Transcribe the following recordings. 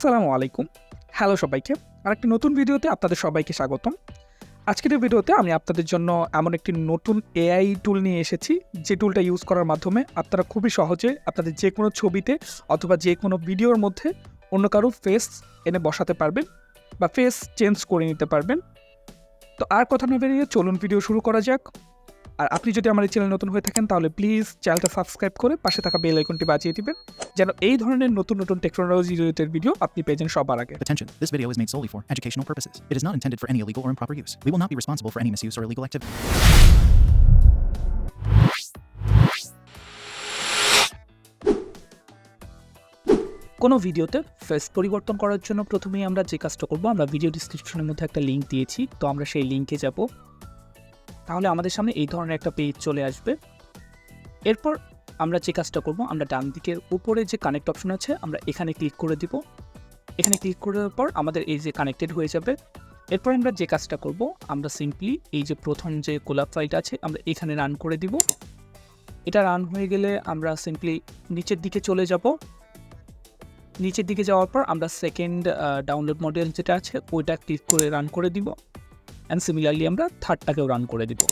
আসসালামু আলাইকুম। হ্যালো সবাইকে। আরেকটি নতুন ভিডিওতে আপনাদের সবাইকে স্বাগতম। আজকের এই ভিডিওতে আমি আপনাদের জন্য এমন একটি নতুন এআই টুল নিয়ে এসেছি, যে টুলটা ইউজ করার মাধ্যমে আপনারা খুবই সহজে আপনাদের যেকোনো ছবিতে অথবা যেকোনো ভিডিওর মধ্যে অন্য কারো ফেস এনে বসাতে পারবেন বা ফেস চেঞ্জ করে নিতে পারবেন। তো আর কথা না বেরিয়ে চলুন ভিডিও শুরু করা যাক। আর আপনি যদি আমার এই চ্যানেল নতুন হয়ে থাকেন তাহলে প্লিজ চ্যানেলটা সাবস্ক্রাইব করে পাশে থাকা বেল আইকনটি বাজিয়ে দিবেন, যেন এই ধরনের নতুন নতুন টেকনোলজি রিলেটেড ভিডিও আপনি পেয়ে যান সবার আগে। Attention, this video is made solely for educational purposes. It is not intended for any illegal or improper use. We will not be responsible for any misuse or illegal activity. কোনো ভিডিওতে face পরিবর্তন করার জন্য প্রথমেই আমরা যে কাজটা করব, আমরা ভিডিও ডিসক্রিপশনের মধ্যে একটা লিঙ্ক দিয়েছি, তো আমরা সেই লিঙ্কে যাব। তাহলে আমাদের সামনে এই ধরনের একটা পেজ চলে আসবে। এরপর আমরা যে কাজটা করব, আমরা ডান দিকের উপরে যে কানেক্ট অপশন আছে আমরা এখানে ক্লিক করে দিব। এখানে ক্লিক করার পর আমাদের এই যে কানেক্টেড হয়ে যাবে। এরপর আমরা যে কাজটা করব, আমরা সিম্পলি এই যে প্রথম যে গোলাপ ফাইলটা আছে আমরা এখানে রান করে দিব। এটা রান হয়ে গেলে আমরা সিম্পলি নিচের দিকে চলে যাব। নিচের দিকে যাওয়ার পর আমরা সেকেন্ড ডাউনলোড মডেল যেটা আছে ওইটা ক্লিক করে রান করে দিব। অ্যান্ড সিমিলারলি আমরা থার্ডটাকেও রান করে দিব।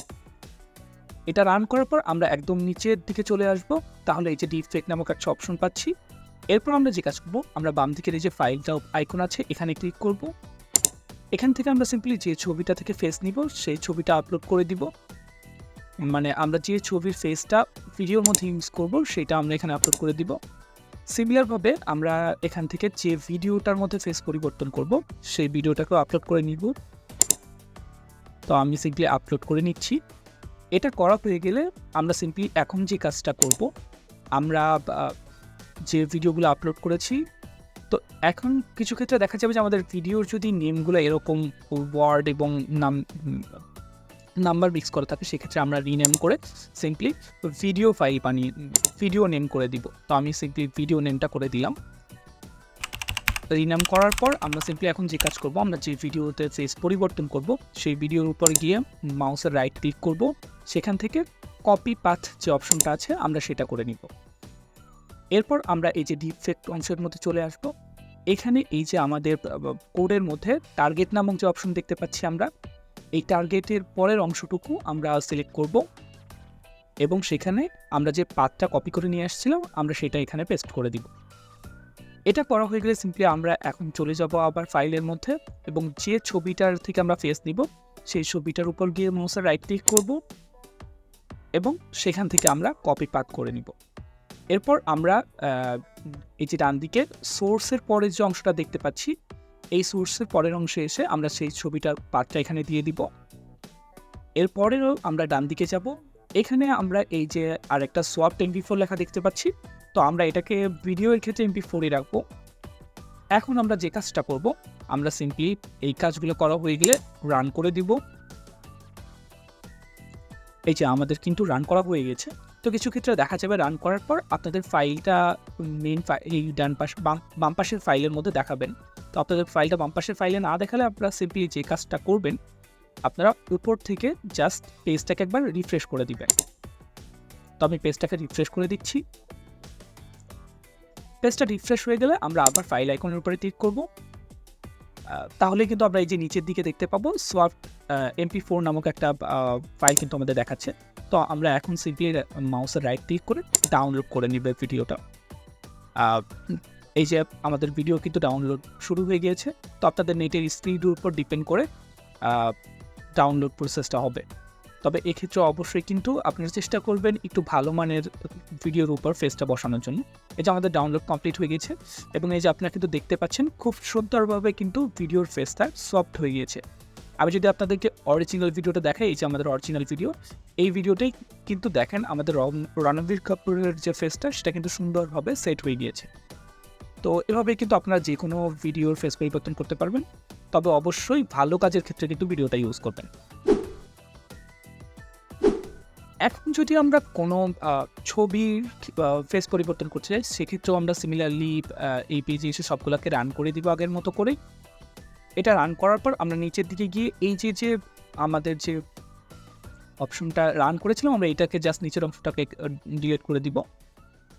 এটা রান করার পর আমরা একদম নিচের দিকে চলে আসব। তাহলে এই যে ডিফেক্ট নামক একটা অপশন পাচ্ছি। এরপর আমরা যে কাজ করব, আমরা বাম দিকের এই যে ফাইলটা আইকন আছে এখানে ক্লিক করব। এখান থেকে আমরা সিম্পলি যে ছবিটা থেকে ফেস নিব সেই ছবিটা আপলোড করে দিব। মানে আমরা যে ছবির ফেসটা ভিডিওর মধ্যে ইউজ করব সেটা আমরা এখানে আপলোড করে দিব। সিমিলারভাবে আমরা এখান থেকে যে ভিডিওটার মধ্যে ফেস পরিবর্তন করব সেই ভিডিওটাকেও আপলোড করে নিব। তো আমি সিম্পলি আপলোড করে নিচ্ছি। এটা করা হয়ে গেলে আমরা সিম্পলি এখন যে কাজটা করব, আমরা যে ভিডিওগুলো আপলোড করেছি, তো এখন কিছু ক্ষেত্রে দেখা যাবে যে আমাদের ভিডিওর যদি নেমগুলো এরকম ওয়ার্ড এবং নাম্বার মিক্স করা থাকে, সেক্ষেত্রে আমরা রিনেম করে সিম্পলি ভিডিও ফাইল বানিয়ে ভিডিও নেম করে দিব। তো আমি সিম্পলি ভিডিও নেমটা করে দিলাম। রিনেম করার পর আমরা সিম্পলি এখন যে কাজ করব, আমরা যে ভিডিওতে ফেস পরিবর্তন করব সেই ভিডিওর উপর গিয়ে মাউসের রাইট ক্লিক করব। সেখান থেকে কপি পাথ যে অপশনটা আছে আমরা সেটা করে নিব। এরপর আমরা এই যে ডিফেক্ট অংশের মধ্যে চলে আসব। এখানে এই যে আমাদের কোডের মধ্যে টার্গেট নামক যে অপশন দেখতে পাচ্ছি, আমরা এই টার্গেটের পরের অংশটুকু আমরা সিলেক্ট করব এবং সেখানে আমরা যে পাথটা কপি করে নিয়ে আসছিলাম আমরা সেটা এখানে পেস্ট করে দিব। এটা করা হয়ে গেলে সিম্পলি আমরা এখন চলে যাব আবার ফাইলের মধ্যে এবং যে ছবিটার থেকে আমরা ফেস নিব সেই ছবিটার উপর গিয়ে মাউসের রাইট ক্লিক করব এবং সেখান থেকে আমরা কপি পাথ করে নিব। এরপর আমরা এই যে ডান দিকের সোর্সের পরের যে অংশটা দেখতে পাচ্ছি, এই সোর্সের পরের অংশে এসে আমরা সেই ছবিটার পাথটা এখানে দিয়ে দিব। এরপরেও আমরা ডান দিকে যাব। এখানে আমরা এই যে আরেকটা সোয়াপ MP4 লেখা দেখতে পাচ্ছি, তো আমরা এটাকে ভিডিওর ক্ষেত্রে MP4-ই রাখবো। এখন আমরা যে কাজটা করব, আমরা সিম্পলি এই কাজগুলো করা হয়ে গেলে রান করে দিব। এই যে আমাদের কিন্তু রান করা হয়ে গেছে। তো কিছু ক্ষেত্রে দেখা যাবে রান করার পর আপনাদের ফাইলটা মেইন এই ডান পাশ বাম পাশের ফাইলের মধ্যে দেখাবেন। তো আপনাদের ফাইলটা বাম পাশের ফাইলে না দেখালে আপনারা সিম্পলি যে কাজটা করবেন, আপনারা উপর থেকে জাস্ট পেজটাকে একবার রিফ্রেশ করে দিবেন। তো আমি পেজটাকে রিফ্রেশ করে দিচ্ছি। পেজটা রিফ্রেশ হয়ে গেলে আমরা আবার ফাইল আইকনের উপরে ক্লিক করব। তাহলে কিন্তু আমরা এই যে নিচের দিকে দেখতে পাবো সোয়াপ MP4 নামক একটা ফাইল কিন্তু আমাদের দেখাচ্ছে। তো আমরা এখন সিম্পলি মাউসের রাইট ক্লিক করে ডাউনলোড করে নিব ভিডিওটা। এই যে আমাদের ভিডিও কিন্তু ডাউনলোড শুরু হয়ে গিয়েছে। তো আপনাদের নেটের স্পিডের উপর ডিপেন্ড করে ডাউনলোড প্রসেসটা হবে। তবে এক্ষেত্রে অবশ্যই কিন্তু আপনারা চেষ্টা করবেন একটু ভালো মানের ভিডিওর উপর ফেসটা বসানোর জন্য। এই যে আমাদের ডাউনলোড কমপ্লিট হয়ে গেছে এবং এই যে আপনারা কিন্তু দেখতে পাচ্ছেন খুব সুন্দরভাবে কিন্তু ভিডিওর ফেসটা সফট হয়ে গিয়েছে। আমি যদি আপনাদেরকে অরিজিনাল ভিডিওটা দেখাই, এই যে আমাদের অরিজিনাল ভিডিও, এই ভিডিওটাই কিন্তু দেখেন আমাদের রণবীর কাপুরের যে ফেসটা সেটা কিন্তু সুন্দরভাবে সেট হয়ে গিয়েছে। তো এভাবে কিন্তু আপনারা যে কোনো ভিডিওর ফেস পরিবর্তন করতে পারবেন, তবে অবশ্যই ভালো কাজের ক্ষেত্রে কিন্তু ভিডিওটা ইউজ করবেন। এখন যদি আমরা কোনো ছবির ফেস পরিবর্তন করতে চাই, সেক্ষেত্রেও আমরা সিমিলারলি এই পেজে এসে সবগুলোকে রান করে দিব আগের মতো করেই। এটা রান করার পর আমরা নিচের দিকে গিয়ে এই যে আমাদের যে অপশনটা রান করেছিলাম আমরা এটাকে জাস্ট নিচের অংশটাকে ডিলিট করে দিব।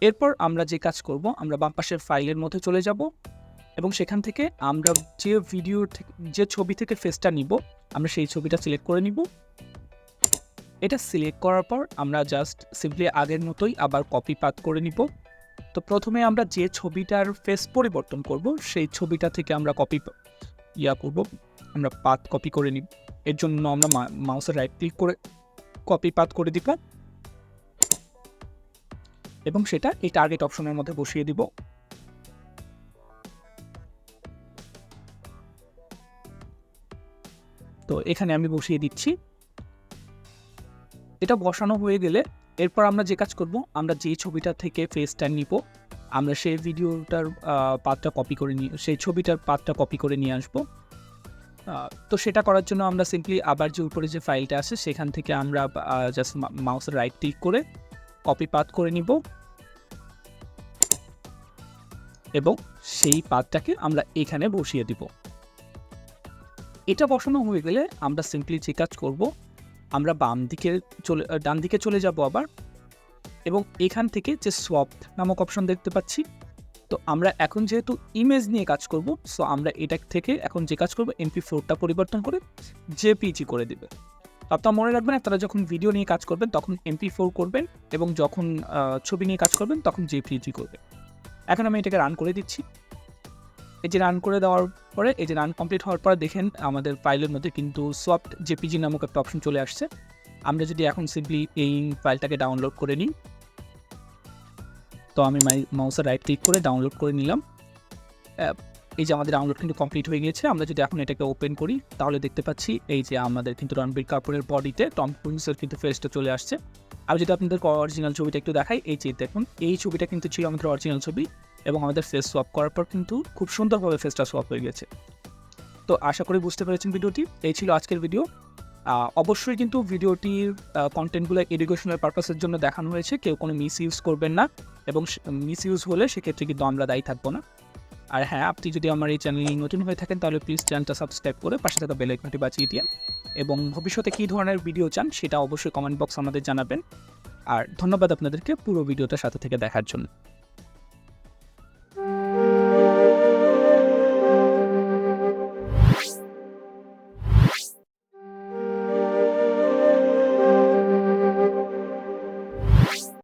এরপর আমরা যে কাজ করব, আমরা বাম পাশের ফাইলের মধ্যে চলে যাব। এবং সেখান থেকে আমরা যে ভিডিও যে ছবি থেকে ফেসটা নিব আমরা সেই ছবিটা সিলেক্ট করে নিব। এটা সিলেক্ট করার পর আমরা জাস্ট সিম্পলি আগের মতোই আবার কপি পাত করে নিব। তো প্রথমে আমরা যে ছবিটার ফেস পরিবর্তন করব সেই ছবিটা থেকে আমরা করব, আমরা পাত কপি করে নিব। এর জন্য আমরা মাউসের রাইট ক্লিক করে কপি পাত করে দিব এবং সেটা এই টার্গেট অপশনের মধ্যে বসিয়ে দিব। তো এখানে আমি বসিয়ে দিচ্ছি। এটা বসানো হয়ে গেলে এরপর আমরা যে কাজ করব, আমরা যে ছবিটা থেকে ফেসটা নিব আমরা সেই ভিডিওটার পাতটা কপি করে নিয়ে সেই ছবিটার পাতটা কপি করে নিয়ে আসব। তো সেটা করার জন্য আমরা সিম্পলি আবার যে উপরে যে ফাইলটা আছে সেখান থেকে আমরা জাস্ট মাউসের রাইট ক্লিক করে কপি পাত করে নিব এবং সেই পাতটাকে আমরা এখানে বসিয়ে দিব। এটা বসানো হয়ে গেলে আমরা সিম্পলি যে কাজ করব, আমরা ডান দিকে চলে যাব আবার এবং এখান থেকে যে সোয়াপ নামক অপশন দেখতে পাচ্ছি, তো আমরা এখন যেহেতু ইমেজ নিয়ে কাজ করব, সো আমরা এটা থেকে এখন যে কাজ করব MP4টা পরিবর্তন করে জেপিজি করে দিবে। আপনারা মনে রাখবেন আপনারা যখন ভিডিও নিয়ে কাজ করবেন তখন MP4 করবেন এবং যখন ছবি নিয়ে কাজ করবেন তখন জেপিজি করবেন। এখন আমি এটাকে রান করে দিচ্ছি। এই যে রান করে দেওয়ার পরে এই যে রান কমপ্লিট হওয়ার পরে দেখেন আমাদের ফাইলের মধ্যে কিন্তু সফট জেপিজি নামক একটা অপশন চলে আসছে। আমরা যদি এখন সিম্পলি এই ফাইলটাকে ডাউনলোড করে নিই, তো আমি মাউসের রাইট ক্লিক করে ডাউনলোড করে নিলাম। এই যে আমাদের ডাউনলোড কিন্তু কমপ্লিট হয়ে গিয়েছে। আমরা যদি এখন এটাকে ওপেন করি তাহলে দেখতে পাচ্ছি এই যে আমাদের কিন্তু রণবীর কাপুরের বডিতে টম ক্রুজের কিন্তু ফেসটা চলে আসছে। আমি যদি আপনাদের অরিজিনাল ছবিটা একটু দেখাই, এই যে দেখুন এই ছবিটা কিন্তু ছিল আমাদের অরিজিনাল ছবি এবং আমাদের ফেস সোয়াপ করার পর কিন্তু খুব সুন্দরভাবে ফেসটা সোয়াপ হয়ে গেছে। তো আশা করি বুঝতে পেরেছেন ভিডিওটি। এই ছিল আজকের ভিডিও। অবশ্যই কিন্তু ভিডিওটির কন্টেন্টগুলো এডুকেশনাল পারপাসের জন্য দেখানো হয়েছে, কেউ কোনো মিস ইউজ করবেন না এবং মিস ইউজ হলে সেক্ষেত্রে কিন্তু আমরা দায়ী থাকবো না। আর হ্যাঁ, আপনি যদি আমার এই চ্যানেলে নতুন হয়ে থাকেন তাহলে প্লিজ চ্যানেলটা সাবস্ক্রাইব করে পাশে থাকা বেল আইকনটি বাজিয়ে দিন এবং ভবিষ্যতে কী ধরনের ভিডিও চান সেটা অবশ্যই কমেন্ট বক্স আমাদের জানাবেন। আর ধন্যবাদ আপনাদেরকে পুরো ভিডিওটা সাথে থেকে দেখার জন্য।